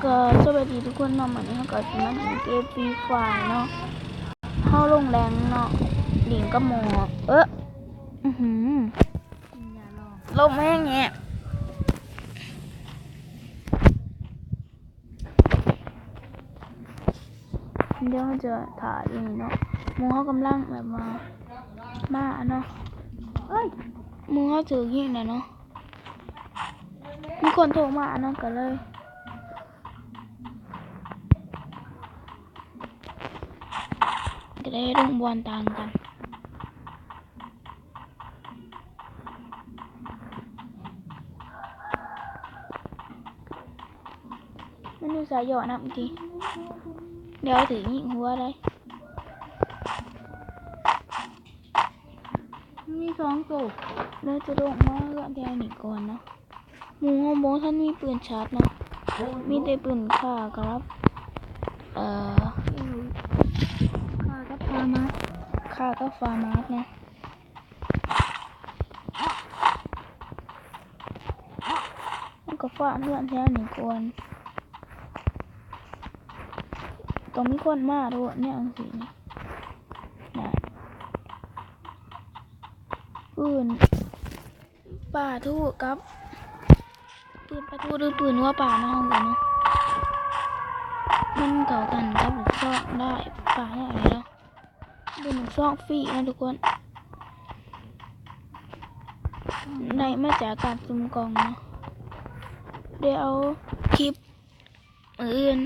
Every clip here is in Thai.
ก็สวัสดีทุกคนเนาะวันนี้เราก็จะมาถึงเกมฟรีไฟร์เนาะเข้าลงแรงเนาะหลิงก็หมอลมแห้งเงี้ยเดี๋ยวจะถ่ายนี่เนาะมูเขากำลังแบบมาเนาะมูเขาถือยิงเนาะมีคนโทรมาเนาะก็เลยจะได้ลงบอลต่างกันมันดูสายหยอดนะจริงเดี๋ยวถือยิงหัวได้มี2 ตัวเราจะลงมาก็แดงหนีก่อนเนาะหมูโมท่านมีปืนชาร์จเนาะมีแต่ปืนฆ่าครับฆ่ากับฟาร์มาสนะมันก็ฟ้าเพื่อนแถวหนีก่อนต้องมีคนมาด้วยเนี่ยอังสีนี่นะปืนป่าทูกับปืนป่าทูหรือปืนว่าป่าเน่ากันเนาะมันเก่ากันกับลูกซองได้ป่าเนี่ยอะไรเนาะเป็นลูกซองฟรีนะทุกคนได้มาจากการซุ่มกองเนาะเดี๋ยวเอาคลิปอื่น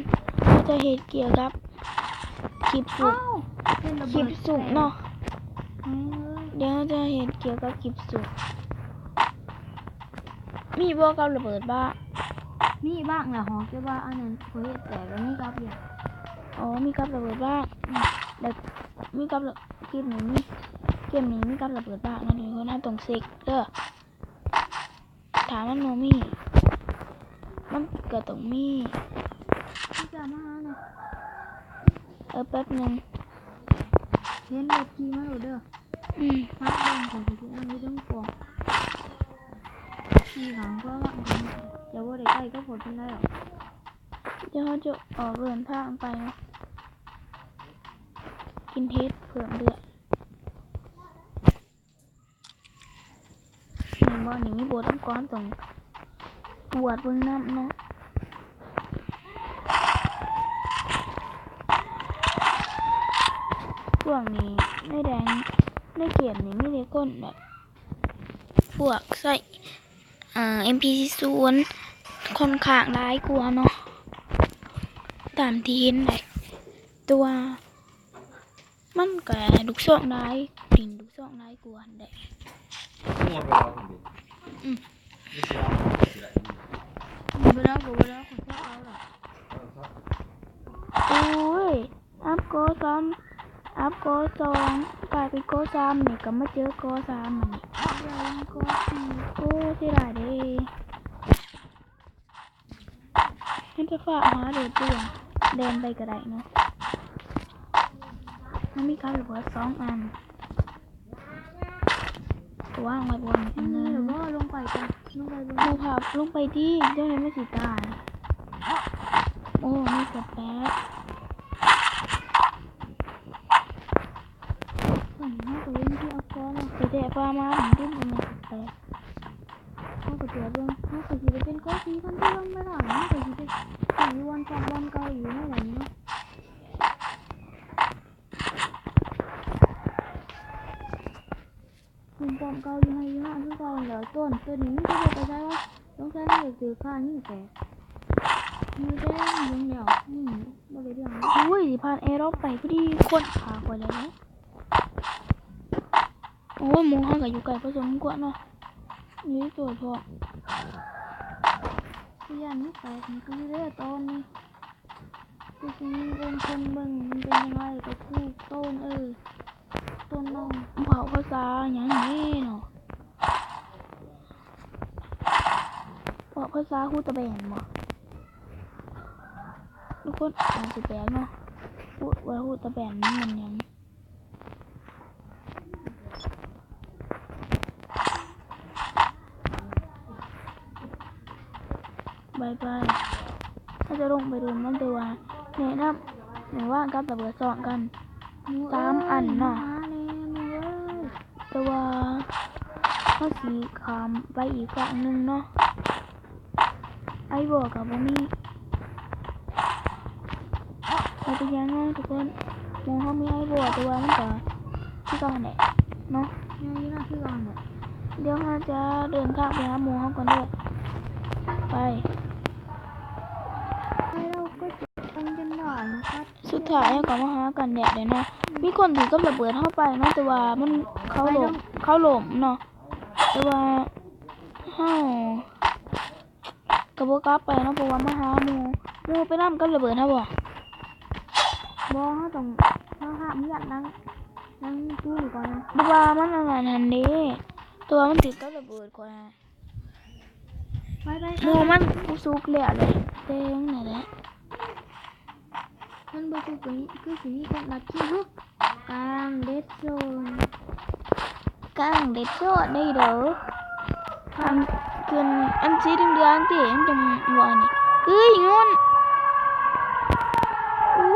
เราจะเห็นเกี่ยวกับคลิปสุ่มเนาะเดี๋ยวจะเห็นเกี่ยวกับคลิปสุ่มมีบอกกับระเบิดบ้างมีบ้างแหละฮะแค่ว่าอันนั้นเคยแต่ก็มีกับอยู่มีกับระเบิดบ้างแต่มีกับเกมนี้มีกับระเบิดบ้างนะทุกคนน่าต้องเซ็กเด้อถามมันโนมีมันก็ต้องมีจะมาเนาะแป๊บนึงเห็นแบบขี่มาเด้อพักบ้างของที่อันนี้ต้องกลัวขี่หลังก็ว่าจะว่าได้ใกล้ก็ผลเป็นได้หรอเดี๋ยวเขาจะออกเดินทางไปนะกินเทสเผื่อเดือดในบ้านนี้มีโบสถ์ต้องก้อนตรงปวดเบื้องน้ำเนาะพวกนี้ไม่แดงไม่เกลียดนี่ไม่ได้ก้นแบบพวกใส่MP40ค่อนข้างร้ายกลัวเนาะตามที่เห็นเลยตัวมันก็ลูกซองร้ายปิ่นลูกซองร้ายกลัวได้เวลาขอเอาหรอโอ้ยอัพโก2กลายเป็นโก3นี่ก็มาเจอโก3มันนี่โก4โอ้ที่ไรเด้ฉันจะฝากหาเดือดตัวเดินไปก็ได้เนาะมันมีการระเบิด2 อันว่างไว้บนอันนึงหรือว่าลงไปกันเราพับลงไปที่เจ้าหน้าไม่สิตายโอ้มีสแปซฝั่งนี้ตัวเองที่เอาก้อนไปแตะฟ้ามาถึงที่มันสแปซเขาก็จะเบิ่งเขาก็จะเป็นก้อนสีคนที่ลงไม่ได้เขาก็จะเป็นฝั่งวันฝั่งวันเก่าอยู่นั่นแหละเนาะคุณจำเก่าอยู่ให้ยี่ห้อที่เก่าเหลือต้นตัวนี้ไม่ได้ไปใช้ว่าต้องใช้ให้ถือข้านี่แต่มือแดงยังเดียวบ่ได้เรื่องอุ้ยผ่านแอร์รอบไปพอดีคนขาไปแล้วเนาะโอ้ยหมูห้างกับอยู่ไก่ผสมกว่าเนาะนี่ตัวพอที่ยันนี่ไปมันก็เรื่อยต้นนี่คือจะมีเป็นคนเบิ่งมันเป็นยังไงก็คือต้นต้นน้องเผาภาษาอย่างนี้เนาะเผาภาษาฮูตะแบนบ่ทุกคนอ่านสิแปลเนาะพูดว่าฮูตะแบนมันยังบาย เขาจะลงไปดูมันแต่ว่าแนะนำหรือว่ากับระเบิดสองกัน สามอันเนาะ แต่ว่าเขาสีขามไปอีกฝั่งหนึ่งเนาะไอ้บอกกับว่ามีเราไปยังไงทุกคนมองเขามีไอ้บอกแต่ว่ามันก็ที่ก่อนแหละเนาะ นี่น่าคือก่อนเนี่ย เดี๋ยวเราจะเดินทางไปหาหมูเขาก่อนด้วยไป เราก็จะต้องกันหน่อยนะครับ สุดท้ายก็มาหากันแดดเลยเนาะมีคนถือกับระเบิดเข้าไปเนาะแต่ว่ามันเขาหลมเนาะแต่ว่าเฮากระโบกลับไปเนาะเพราะว่ามาหาหมูไปนั่งกับระเบิดเขาบ่ บอเขาต้องเขาห้ามเลือดนั่งตู้อยู่ก่อนนะ ดูว่ามันอะไรนั่นเด้ตัวมันถือกับระเบิดกว่า ไป หมูมันสุกแล้วเลยเต็งนั่นแหละ มันบอคือสีคนลัดที่ฮุกกลางเดดโซน กลางเด็ดโจ้ได้เด้ออันขึ้นอันสีเดืองๆติมันจะหวานนี่เอ้ยงอนโอ้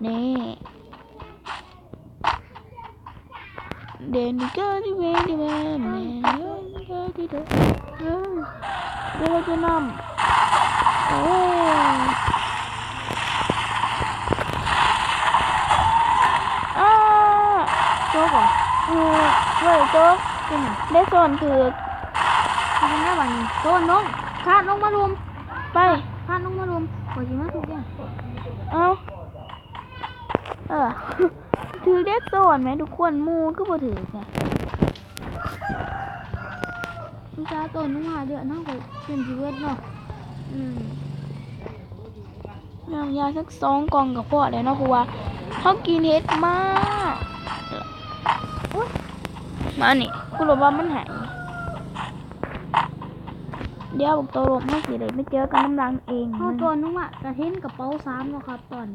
นี่เดนก็ที่เวดีแม่แม่ก็ที่เด้อเดี๋ยวเราจะนำโอ้อ้าโจ๊กเหรอเว้ยโจ๊ก เป็นไง ได้ส่วนคือ ทำหน้าบ้านนี่โซนน้องคาดลงมารวม ไป คาดลงมารวมกว่าจะมาถูกยัง เอาถือได้ส่วนไหมทุกคนหมูก็บ่ถือไง วิชาต้นนุ่งหาเดือดน้องก็เป็นชีวิตเนาะ น้ำยาสัก2 กล่องกับพ่อเลยเนาะเพราะว่าเขากินเฮ็ดมากอุ๊ยมานี่กูรู้ว่ามันหายเดี๋ยวบอกตัวลมให้สิเลยไม่เจอกันน้ำรังเอง เขาต้นนุ่งอ่ะกระเทนกระเป๋าซ้ำเนาะครับตอน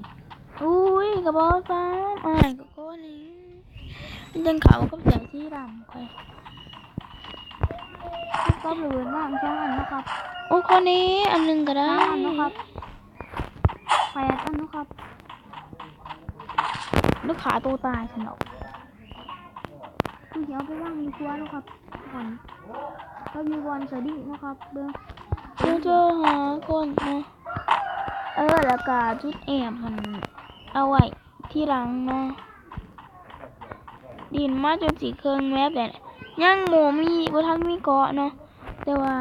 อุ้ยกระบอกฟ้าอ้ายก็ก้อนนี้มันยังเขาก็ใส่ที่ดำค่อย ก็เหลือมากช่างอันนะครับ โอ้คนนี้อันหนึงก็ได้ ช่างอันนะครับ8 อันนะครับ ลูกขาตัวตายสนอก คุณเดี๋ยวไปว่างดีกว่านะครับก่อนก็มีบอลสวัสดีนะครับเบื้อง เราจะหาคนเนาะแล้วก็จุดแอบมันเอาไว้ที่หลังเนาะดินมาจนสีเครื่องแมบแต่ยังหมูมีบ่ทันมีเกาะเนาะแต่ว่า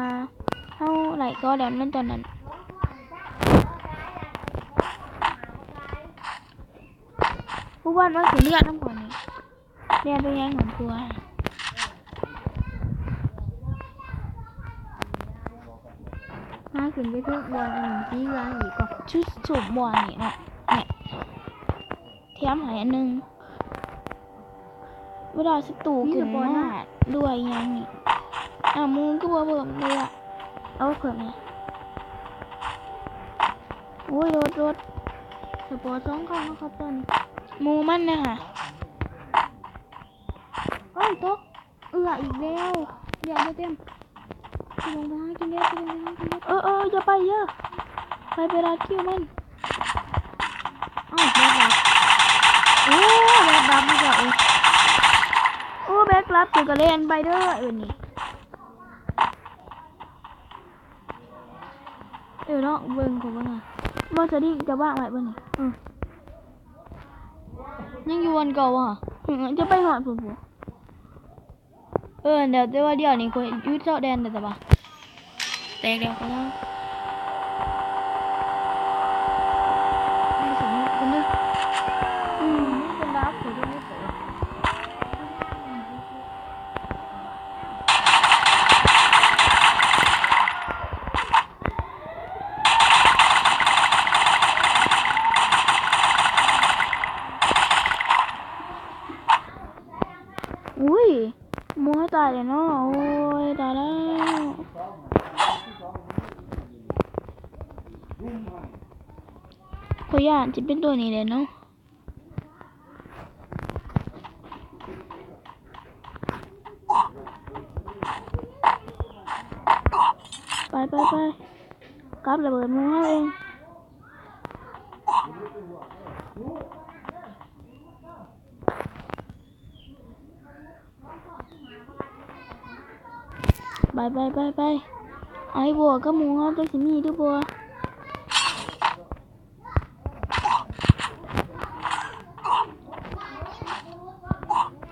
เฮาไหลเกาะแล้วนั่นตอนนั้นผู้วันว่าสิเลือดน้ำก่อนนี่เรียนไปยังของครัว มาขึ้นไปทุกบอลอันที่ร้านอีกก็ ชุดสูบบอลนี่เนาะเนี่ยเทียมหายอันหนึงเวลาสตูขึ้นมาด้วยยังนี่มูก็บ่เบิ่มเลยอ่ะเอาเพิ่มเนี่ยโอ้ยรถ สปอร์ต2 ครั้งนะครับตอนนี้ หมูมันนะค่ะ เอ้ยตกอีกแล้วเดี๋ยวเต็มไปลงไปหากินเด็ดไปลงไปหากินเด็ด อย่าไปเยอะไปรัดคิวมัน แบบดับดีกว่า แบ็กรับถึงกระเล่นไปเด้อนี่เนาะเบิ่งของมันอ่ะ บอสดิ้งจะว่างไว้บ่นี่ ยังอยู่วันเก่าอ่ะ จะไปหอดผู้เดี๋ยวแต่ว่าเดี๋ยวนี้คนยุดเจ้าแดนแต่ปะ แตกแล้วก็แล้ว ไม่สมมติกันเนอะนี่เป็นรับผมจะไม่เปิด อุ้ยหมูเขาตายเลยเนาะโอ้ยตายแล้วขอย่านจะเป็นตัวนี้เลยเนาะ ไปกลับระเบิดหมูเขาเองไปไอ้บัวกับหมูเขาจะสิมีด้วยบัว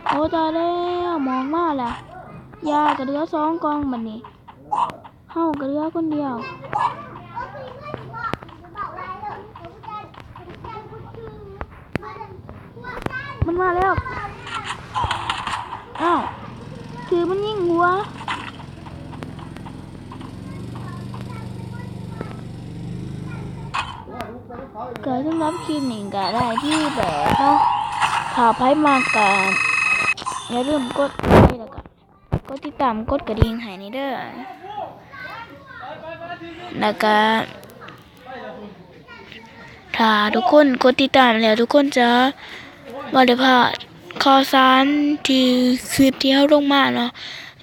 โอ้ตายแล้วมองมาแหละยากระเดือ2 กองบัดนี้เฮากระเดือคนเดียวมันมาแล้วอ้าวคือมันยิงหัวเกิดสำหรับคลิปนี้ก็ได้ที่แบบเนาะถ้าใครมากกันอย่าลืมกดไลค์แล้วก็กดติดตามกดกระดิ่งให้นี่เด้อแล้วก็ถ้าทุกคนกดติดตามแล้วทุกคนจะบ่ได้พลาดข่าวสารที่คลิปที่เขาลงมาเนาะ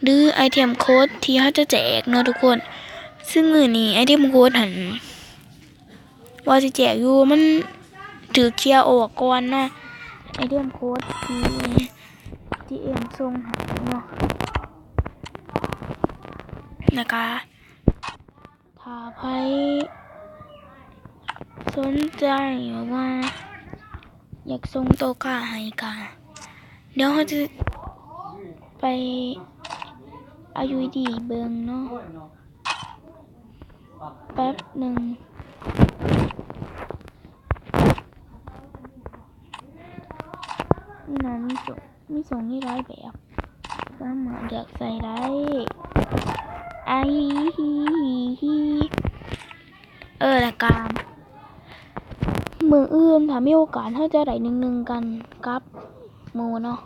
หรือไอเทมโค้ดที่เขาจะแจกเนาะทุกคนซึ่งมื้อนี้ไอเทมโค้ดหันว่าสิแจกอยู่มันถือเคลียร์ออกก่อนเนาะไอเทมโค้ดที่เอ็มส่งหาเนาะนะคะถ้าใครสนใจว่าอยากส่งโตกาให้กันเดี๋ยวเขาจะไปอายุดีเบิงเนาะแป๊บหนึ่งนี่นะมีส่งนี่ร้ายแบบสามารถเลือกใส่ได้ไอฮีละการมืออื่นถ้ามีโอกาสเขาจะได้1-1กันกับหมูเนาะ